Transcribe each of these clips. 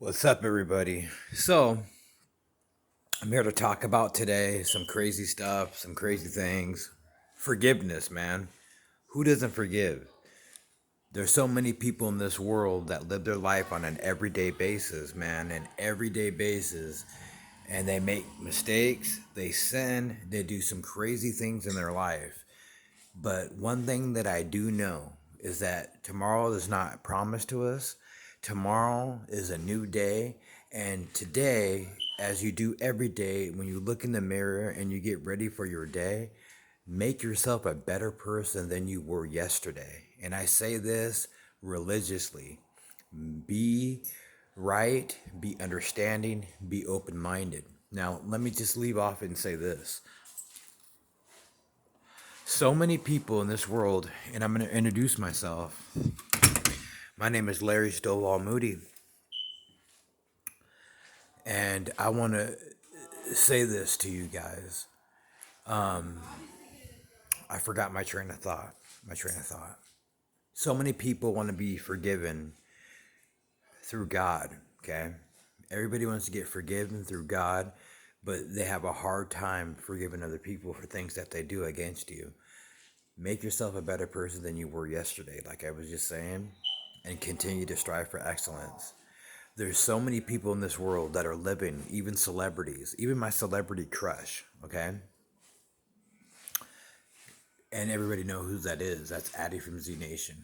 What's up, everybody? So, I'm here to talk about today some crazy stuff, some crazy things. Forgiveness, man. Who doesn't forgive? There's so many people in this world that live their life on an everyday basis, man, an everyday basis. And they make mistakes, they sin, they do some crazy things in their life. But one thing that I do know is that tomorrow is not promised to us. Tomorrow is a new day. And today, as you do every day, when you look in the mirror and you get ready for your day, make yourself a better person than you were yesterday. And I say this religiously: be right, be understanding, be open minded. Now, let me just leave off and say this. So many people in this world, and I'm going to introduce myself. My name is Larry Stovall-Moody, and I want to say this to you guys. I forgot my train of thought. So many people want to be forgiven through God, okay? Everybody wants to get forgiven through God, but they have a hard time forgiving other people for things that they do against you. Make yourself a better person than you were yesterday, like I was just saying, and continue to strive for excellence. There's so many people in this world that are living, even celebrities, even my celebrity crush, okay? And everybody know who that is. That's Addie from Z Nation.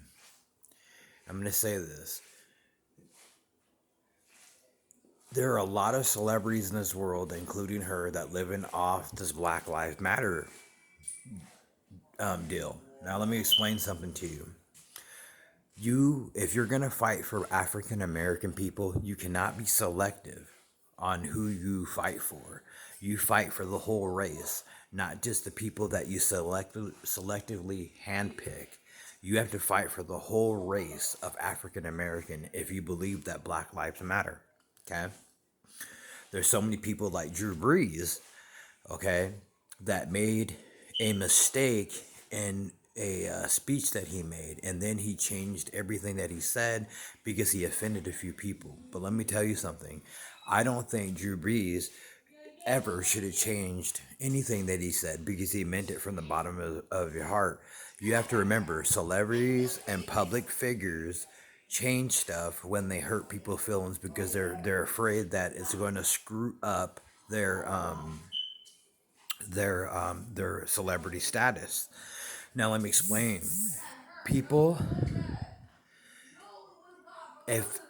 I'm going to say this. There are a lot of celebrities in this world, including her, that living off this Black Lives Matter deal. Now, let me explain something to you. If you're going to fight for African American people, you cannot be selective on who you fight for. You fight for the whole race, not just the people that you selectively handpick. You have to fight for the whole race of African American if you believe that Black Lives Matter. Okay? There's so many people like Drew Brees, okay, that made a mistake in a speech that he made, and then he changed everything that he said because he offended a few people. But let me tell you something. I don't think Drew Brees ever should have changed anything that he said because he meant it from the bottom of your heart. You have to remember, celebrities and public figures change stuff when they hurt people's feelings because they're afraid that it's going to screw up their celebrity status. Now let me explain. People, if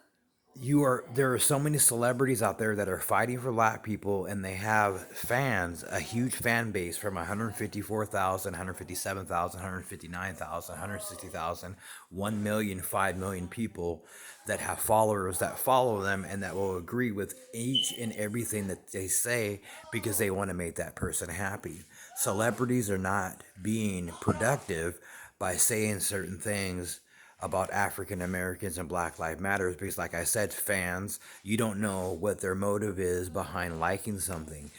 there are so many celebrities out there that are fighting for black people, and they have fans, a huge fan base from 154,000, 157,000, 159,000, 160,000, 1 million, 5 million people that have followers that follow them and that will agree with each and everything that they say because they want to make that person happy. Celebrities are not being productive by saying certain things about African Americans and Black Lives Matters because, like I said, fans, you don't know what their motive is behind liking something.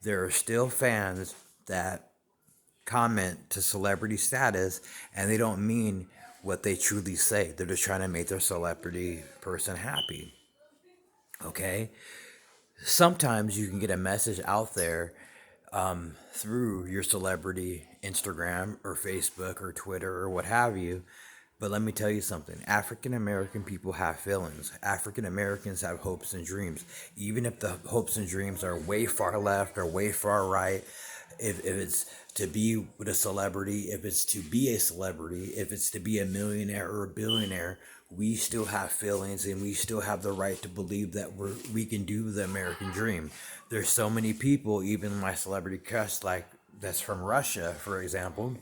There are still fans that comment to celebrity status and they don't mean what they truly say. They're just trying to make their celebrity person happy. Okay? Sometimes you can get a message out there through your celebrity Instagram or Facebook or Twitter or what have you. But let me tell you something. African American people have feelings. African Americans have hopes and dreams. Even if the hopes and dreams are way far left or way far right, if it's to be with a celebrity, if it's to be a celebrity, if it's to be a millionaire or a billionaire, we still have feelings and we still have the right to believe that we can do the American dream. There's so many people, even my celebrity crush, like that's from Russia, for example.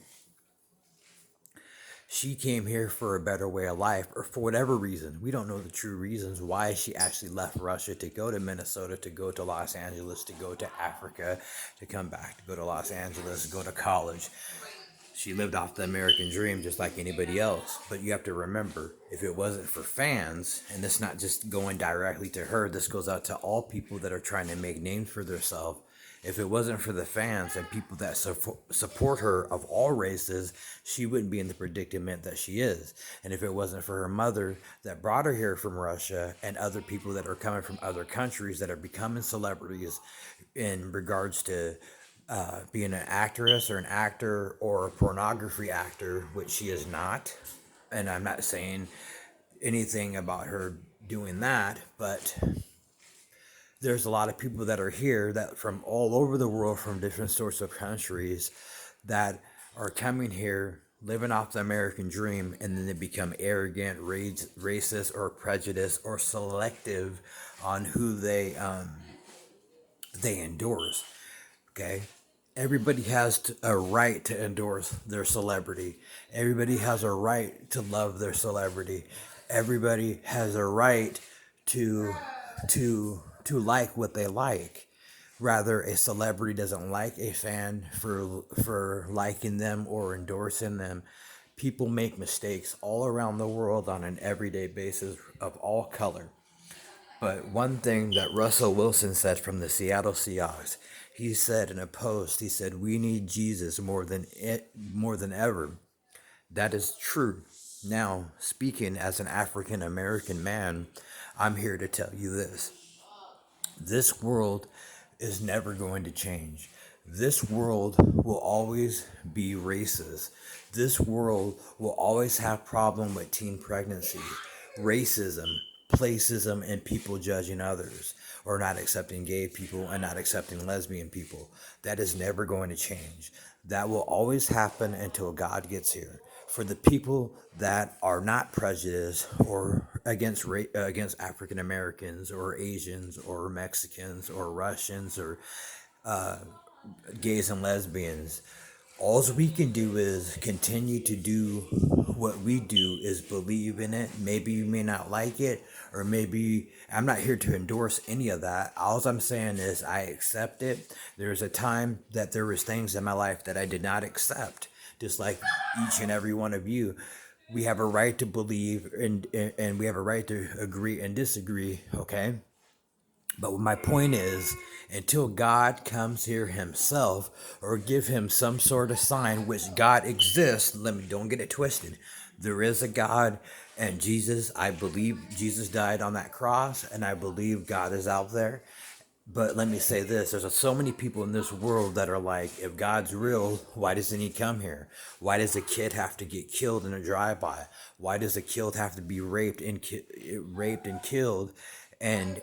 She came here for a better way of life, or for whatever reason. We don't know the true reasons why she actually left Russia to go to Minnesota, to go to Los Angeles, to go to Africa, to come back, to go to Los Angeles, go to college. She lived off the American dream just like anybody else. But you have to remember, if it wasn't for fans, and this not just going directly to her, this goes out to all people that are trying to make names for themselves. If it wasn't for the fans and people that support her of all races, she wouldn't be in the predicament that she is. And if it wasn't for her mother that brought her here from Russia and other people that are coming from other countries that are becoming celebrities in regards to being an actress or an actor or a pornography actor, which she is not. And I'm not saying anything about her doing that, but there's a lot of people that are here that from all over the world, from different sorts of countries, that are coming here living off the American dream, and then they become arrogant, racist, or prejudiced, or selective on who they endorse. Okay, everybody has a right to endorse their celebrity. Everybody has a right to love their celebrity. Everybody has a right to like what they like. Rather, a celebrity doesn't like a fan for liking them or endorsing them. People make mistakes all around the world on an everyday basis of all color. But one thing that Russell Wilson said from the Seattle Seahawks, he said in a post, he said, "We need Jesus more than ever." That is true. Now, speaking as an African American man, I'm here to tell you this. This world is never going to change. This world will always be racist. This world will always have problem with teen pregnancy, racism, placism, and people judging others or not accepting gay people and not accepting lesbian people. That is never going to change. That will always happen until God gets here. For the people that are not prejudiced or against African Americans or Asians or Mexicans or Russians or gays and lesbians, all we can do is continue to do what we do, is believe in it. Maybe you may not like it, or maybe I'm not here to endorse any of that. All I'm saying is I accept it. There's a time that there was things in my life that I did not accept, just like each and every one of you. We have a right to believe and we have a right to agree and disagree, okay? But my point is, until God comes here himself or give him some sort of sign, which God exists, don't get it twisted. There is a God, and Jesus, I believe Jesus died on that cross, and I believe God is out there. But let me say this, there's so many people in this world that are like, if God's real, why doesn't he come here? Why does a kid have to get killed in a drive-by? Why does a kid have to be raped and killed? And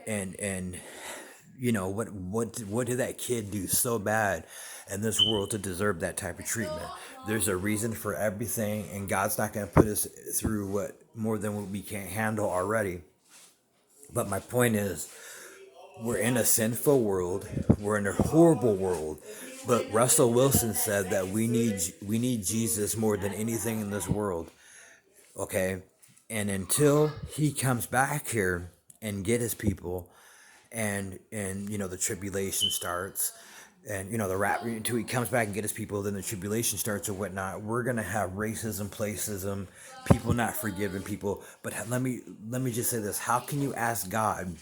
you know, what did that kid do so bad in this world to deserve that type of treatment? There's a reason for everything, and God's not going to put us through what more than what we can't handle already. But my point is, we're in a sinful world. We're in a horrible world. But Russell Wilson said that we need Jesus more than anything in this world. Okay? And until he comes back here and get his people, and you know, the tribulation starts, and you know, the rap, until he comes back and get his people, then the tribulation starts or whatnot, we're gonna have racism, placism, people not forgiving people. But let me just say this: how can you ask God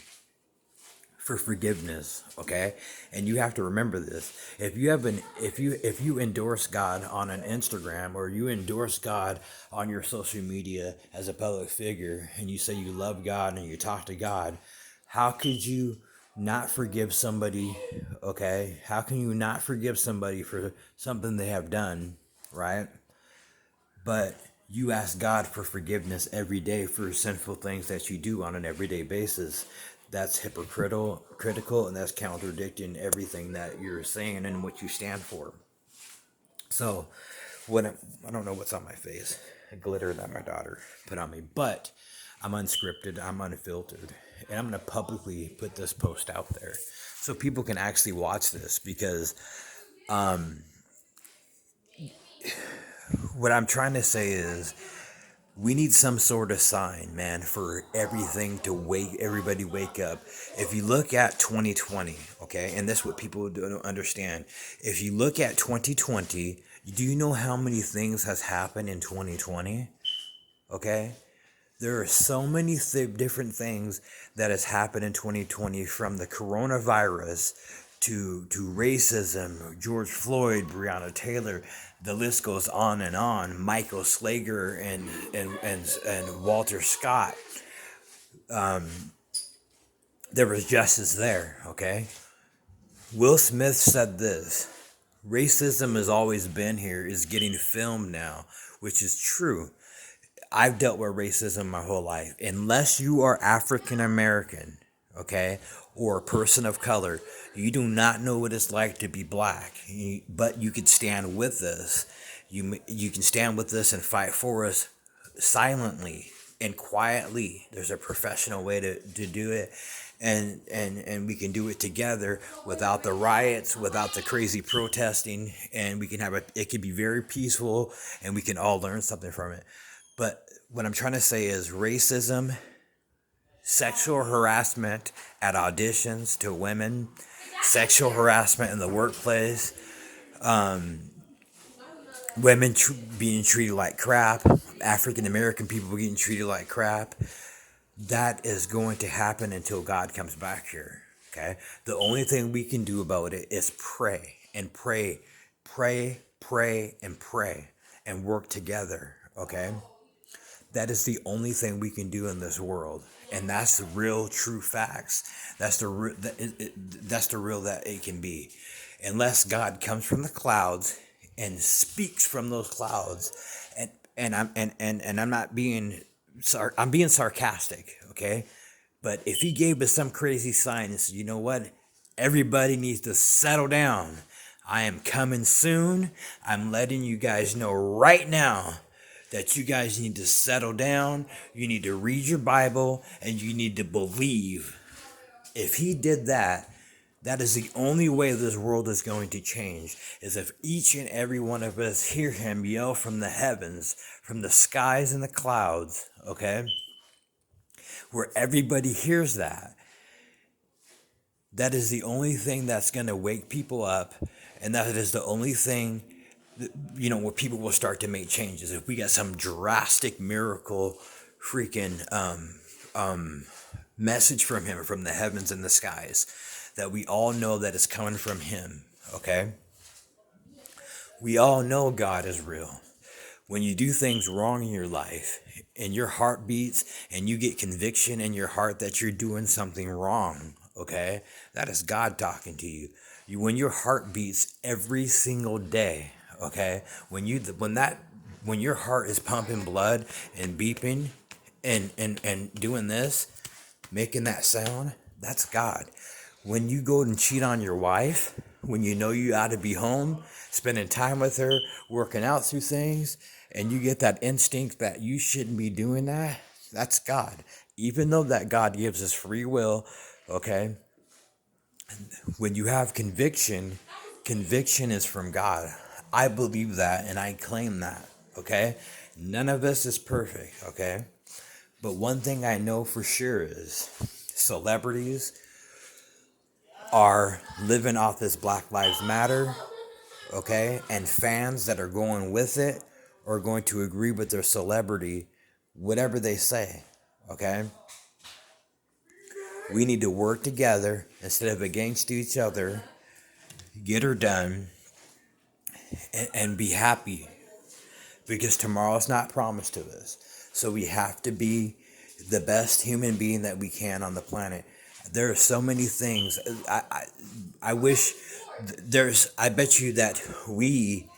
for forgiveness? Okay, and you have to remember this: if you endorse God on an Instagram, or you endorse God on your social media as a public figure, and you say you love God and you talk to God, how could you not forgive somebody? Okay, how can you not forgive somebody for something they have done, right? But you ask God for forgiveness every day for sinful things that you do on an everyday basis. That's hypocritical, and that's contradicting everything that you're saying and what you stand for. So, I don't know what's on my face, glitter that my daughter put on me, but I'm unscripted, I'm unfiltered, and I'm going to publicly put this post out there so people can actually watch this, because what I'm trying to say is, we need some sort of sign, man, for everything to everybody wake up. If you look at 2020, okay, and that's what people don't understand. If you look at 2020, do you know how many things has happened in 2020? Okay, there are so many different things that has happened in 2020, from the coronavirus to racism, George Floyd, Breonna Taylor, the list goes on and on. Michael Slager and Walter Scott. There was justice there, okay? Will Smith said this: racism has always been here, is getting filmed now, which is true. I've dealt with racism my whole life. Unless you are African American, okay, or a person of color, you do not know what it's like to be black. But you can stand with us. You can stand with us and fight for us silently and quietly. There's a professional way to do it. And we can do it together without the riots, without the crazy protesting, and we can it can be very peaceful, and we can all learn something from it. But what I'm trying to say is racism, sexual harassment at auditions to women, sexual harassment in the workplace, women being treated like crap, African American people getting treated like crap. That is going to happen until God comes back here. Okay? The only thing we can do about it is pray and pray, and work together. Okay? That is the only thing we can do in this world, and that's the real, true facts. That's the real that it can be, unless God comes from the clouds and speaks from those clouds, and I'm not being. I'm being sarcastic, okay? But if he gave us some crazy sign and said, you know what? Everybody needs to settle down. I am coming soon. I'm letting you guys know right now that you guys need to settle down. You need to read your Bible and you need to believe. If he did that, that is the only way this world is going to change, is if each and every one of us hear him yell from the heavens, from the skies and the clouds, okay? Where everybody hears that. That is the only thing that's going to wake people up, and that is the only thing, where people will start to make changes. If we got some drastic miracle freaking message from him, from the heavens and the skies, that we all know that it's coming from him, okay? We all know God is real. When you do things wrong in your life and your heart beats and you get conviction in your heart that you're doing something wrong, okay? That is God talking to you. When your heart beats every single day, okay? When your heart is pumping blood and beeping and doing this, making that sound, that's God. When you go and cheat on your wife, when you know you ought to be home, spending time with her, working out through things, and you get that instinct that you shouldn't be doing that, that's God. Even though that God gives us free will, okay? When you have conviction is from God. I believe that and I claim that, okay? None of us is perfect, okay? But one thing I know for sure is celebrities are living off this Black Lives Matter, okay? And fans that are going with it are going to agree with their celebrity, whatever they say, okay? We need to work together instead of against each other, get her done, and be happy, because tomorrow's not promised to us. So we have to be the best human being that we can on the planet. There are so many things. I wish I bet you that we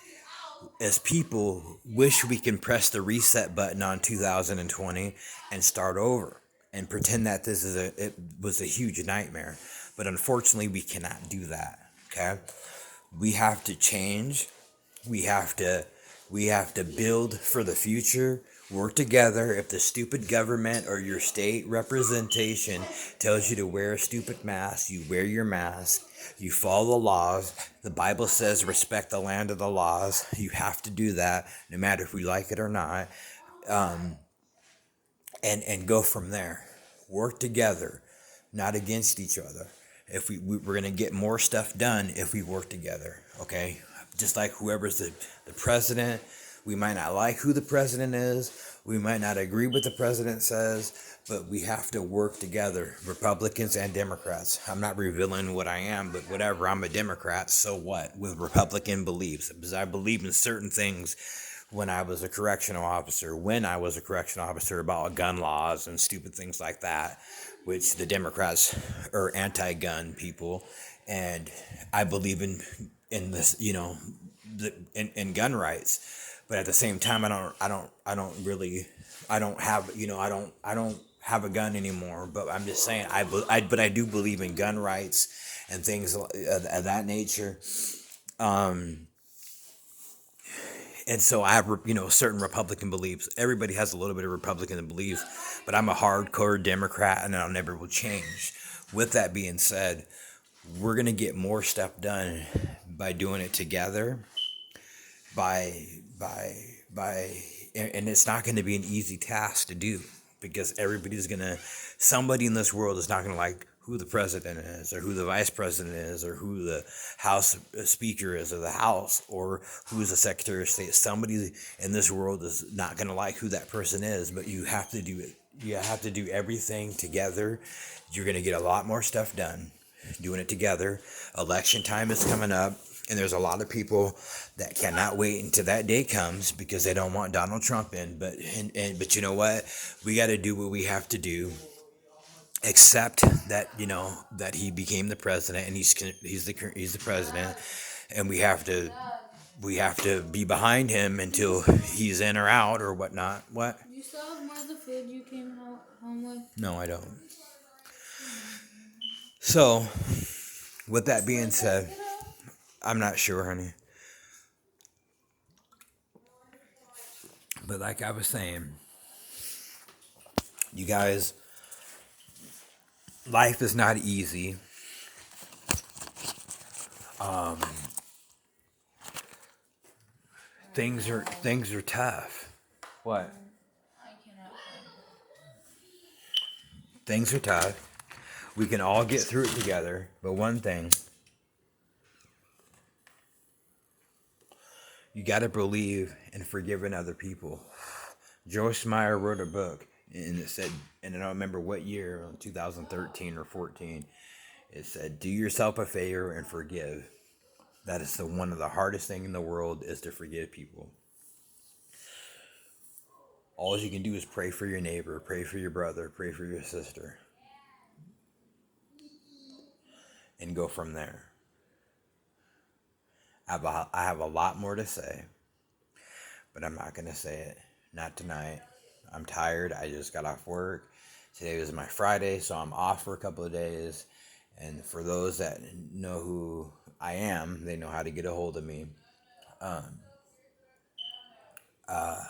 as people wish we can press the reset button on 2020 and start over and pretend that it was a huge nightmare. But unfortunately, we cannot do that. Okay? We have to change. We have to build for the future, work together. If the stupid government or your state representation tells you to wear a stupid mask, you wear your mask. You follow the laws. The Bible says respect the land of the laws. You have to do that, no matter if we like it or not. And go from there. Work together, not against each other. If we're going to get more stuff done if we work together, okay? Just like whoever's the president, We might not like who the president is. We might not agree with the president says, but we have to work together, Republicans and Democrats. I'm not revealing what I am, but whatever. I'm a Democrat, so what? With Republican beliefs, because I believe in certain things when I was a correctional officer, about gun laws and stupid things like that, which the Democrats are anti-gun people, and I believe in this, in gun rights. But at the same time, I don't have a gun anymore. But I'm just saying, but I do believe in gun rights and things of that nature. Um, and so I have, certain Republican beliefs. Everybody has a little bit of Republican beliefs, but I'm a hardcore Democrat, and I'll never will change. With that being said, we're gonna get more stuff done by doing it together. By by by, and it's not going to be an easy task to do, because somebody in this world is not going to like who the president is, or who the vice president is, or who the House Speaker is, or the House, or who's the Secretary of State. Somebody in this world is not going to like who that person is, but you have to do it. You have to do everything together. You're going to get a lot more stuff done doing it together. Election time is coming up, and there's a lot of people that cannot wait until that day comes because they don't want Donald Trump in. But you know what? We got to do what we have to do. Accept that that he became the president, and he's the president, and we have to be behind him until he's in or out or whatnot. What? You still have more of the food you came home with? No, I don't. So, with that being said, I'm not sure, honey. But like I was saying, you guys, life is not easy. Um, things are tough. What? I cannot. Things are tough. We can all get through it together. But one thing, you got to believe in forgiving other people. Joyce Meyer wrote a book, and it said, and I don't remember what year, 2013 or 14. It said, "Do yourself a favor and forgive." That is one of the hardest thing in the world, is to forgive people. All you can do is pray for your neighbor, pray for your brother, pray for your sister, and go from there. I have a lot more to say, but I'm not going to say it. Not tonight. I'm tired. I just got off work. Today was my Friday, so I'm off for a couple of days. And for those that know who I am, they know how to get a hold of me. Um, uh,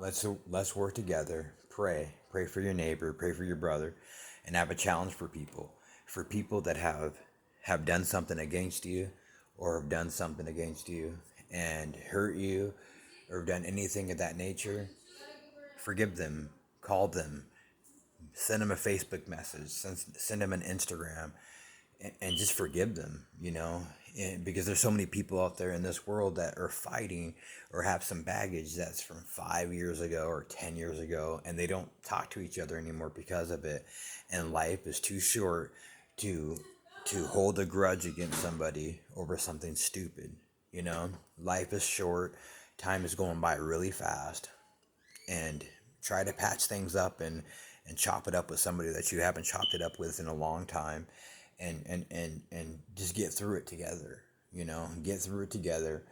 let's work together. Pray for your neighbor. Pray for your brother, and have a challenge for people. For people that have done something against you, or have done something against you and hurt you, or done anything of that nature, forgive them. Call them. Send them a Facebook message. Send them an Instagram, and just forgive them, because there's so many people out there in this world that are fighting or have some baggage that's from 5 years ago or 10 years ago, and they don't talk to each other anymore because of it. And life is too short to hold a grudge against somebody over something stupid. Life is short. Time is going by really fast, and try to patch things up and chop it up with somebody that you haven't chopped it up with in a long time, and just get through it together. Get through it together.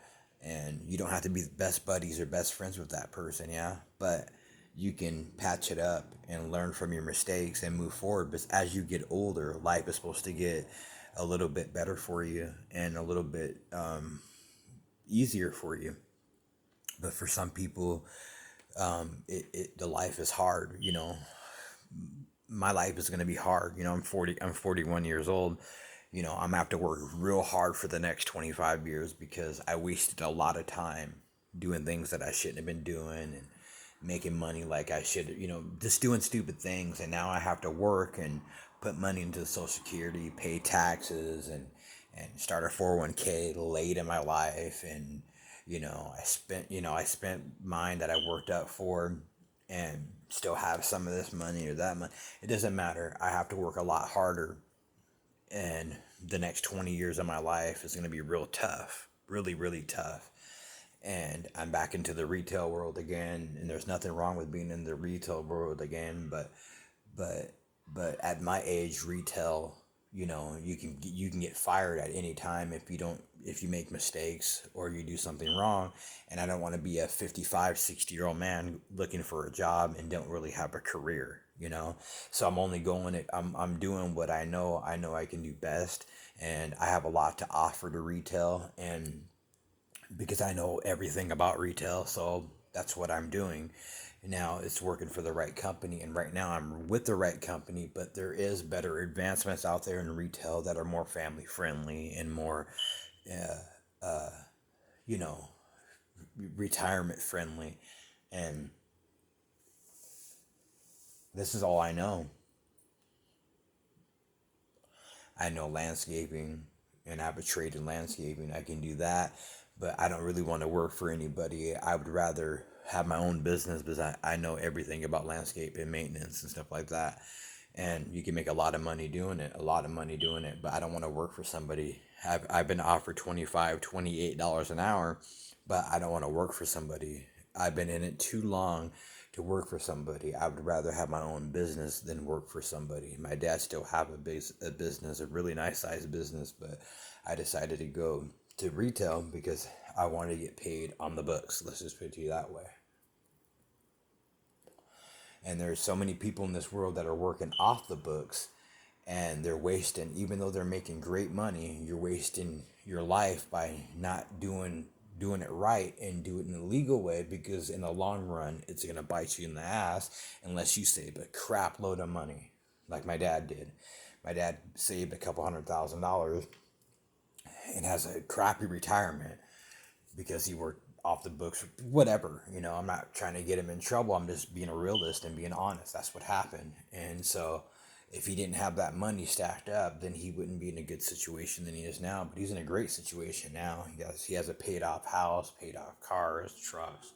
And you don't have to be best buddies or best friends with that person, yeah, but you can patch it up and learn from your mistakes and move forward. But as you get older, life is supposed to get a little bit better for you, and a little bit easier for you. But for some people, the life is hard. My life is going to be hard. I'm 41 years old. I'm going to have to work real hard for the next 25 years, because I wasted a lot of time doing things that I shouldn't have been doing, and making money like I should, just doing stupid things. And now I have to work and put money into Social Security, pay taxes, and and start a 401k late in my life. And I spent mine that I worked up for, and still have some of this money or that money. It doesn't matter. I have to work a lot harder, and the next 20 years of my life is going to be real tough, really, really tough. And I'm back into the retail world again, and there's nothing wrong with being in the retail world again, but at my age, retail, you can get fired at any time if you make mistakes or you do something wrong. And I don't want to be a 55, 60-year-old man looking for a job and don't really have a career. So I'm only going it. I'm doing what I know I can do best, and I have a lot to offer to retail, and because I know everything about retail, so that's what I'm doing. Now it's working for the right company, and right now I'm with the right company, but there is better advancements out there in retail that are more family friendly and more, you know, retirement friendly. And this is all I know. I know landscaping, and I have a trade in landscaping. I can do that, but I don't really want to work for anybody. I would rather have my own business because I know everything about landscape and maintenance and stuff like that. And you can make a lot of money doing it, but I don't want to work for somebody. I've been offered $25, $28 an hour, but I don't want to work for somebody. I've been in it too long to work for somebody. I would rather have my own business than work for somebody. My dad still have a business, a really nice sized business, but I decided to go to retail because I wanted to get paid on the books. Let's just put it to you that way. And there's so many people in this world that are working off the books, and they're wasting, even though they're making great money, you're wasting your life by not doing it right and do it in a legal way, because in the long run it's going to bite you in the ass unless you save a crap load of money like my dad did. My dad saved a couple $100,000 and has a crappy retirement because he worked off the books, whatever. I'm not trying to get him in trouble. I'm just being a realist and being honest. That's what happened. And so if he didn't have that money stacked up, then he wouldn't be in a good situation than he is now. But he's in a great situation now. He has a paid off house, paid off cars, trucks,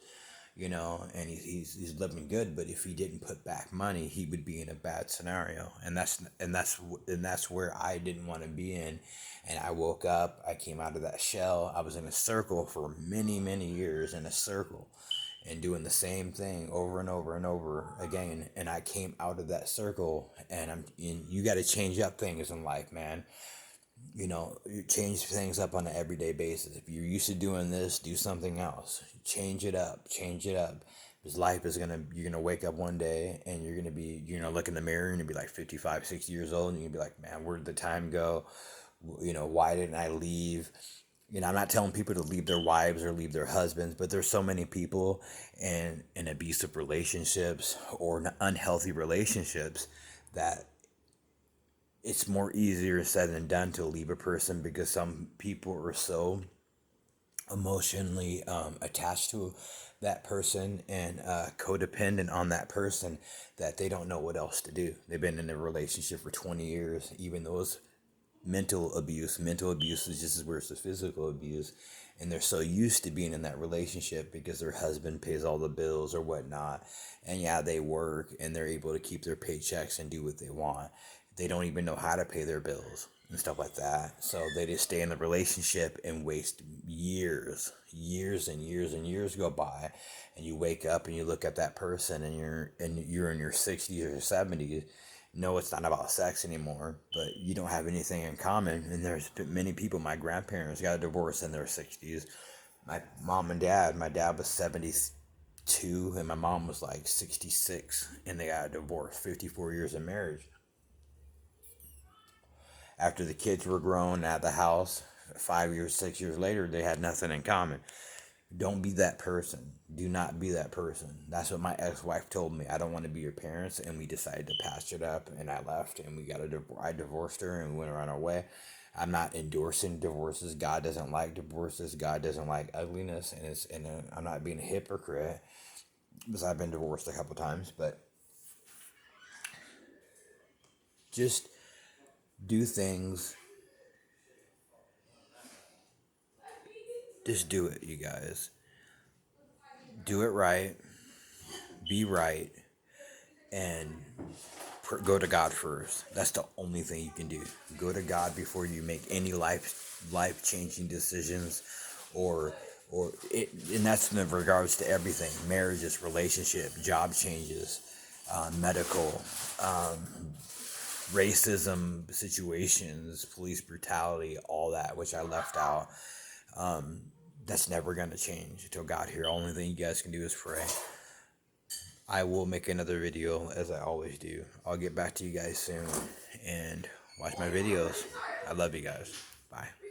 and he's living good. But if he didn't put back money, he would be in a bad scenario. And that's where I didn't want to be in. And I woke up, I came out of that shell. I was in a circle for many, many years, in a circle and doing the same thing over and over and over again. And I came out of that circle, and you got to change up things in life, man. You change things up on an everyday basis. If you're used to doing this, do something else. Change it up. Change it up. Because you're gonna wake up one day and you're gonna look in the mirror and you'll be like 55, 60 years old, and you'll be like, man, where did the time go? Why didn't I leave? I'm not telling people to leave their wives or leave their husbands, but there's so many people in abusive relationships or unhealthy relationships that it's more easier said than done to leave a person, because some people are so emotionally attached to that person and codependent on that person that they don't know what else to do. They've been in a relationship for 20 years, even though it's mental abuse is just as worse as physical abuse, and they're so used to being in that relationship because their husband pays all the bills or whatnot, and yeah, they work and they're able to keep their paychecks and do what they want. They don't even know how to pay their bills and stuff like that, so they just stay in the relationship and waste years and years and years go by. And you wake up and you look at that person, and you're in your 60s or 70s. No, it's not about sex anymore, but you don't have anything in common. And there's many people. My grandparents got a divorce in their 60s. My mom and dad, my dad was 72 and my mom was like 66, and they got a divorce, 54 years of marriage. After the kids were grown at the house, 5 years, 6 years later, they had nothing in common. Don't be that person. Do not be that person. That's what my ex-wife told me. I don't want to be your parents, and we decided to patch it up, and I left, and I divorced her, and we went on our way. I'm not endorsing divorces. God doesn't like divorces. God doesn't like ugliness, and I'm not being a hypocrite because I've been divorced a couple times, but just do things Just do it, you guys. Do it right. Be right. And go to God first. That's the only thing you can do. Go to God before you make any life changing decisions, and that's in regards to everything: marriages, relationship, job changes, medical, racism situations, police brutality, all that, which I left out. That's never gonna change until God here. Only thing you guys can do is pray. I will make another video as I always do. I'll get back to you guys soon and watch my videos. I love you guys. Bye.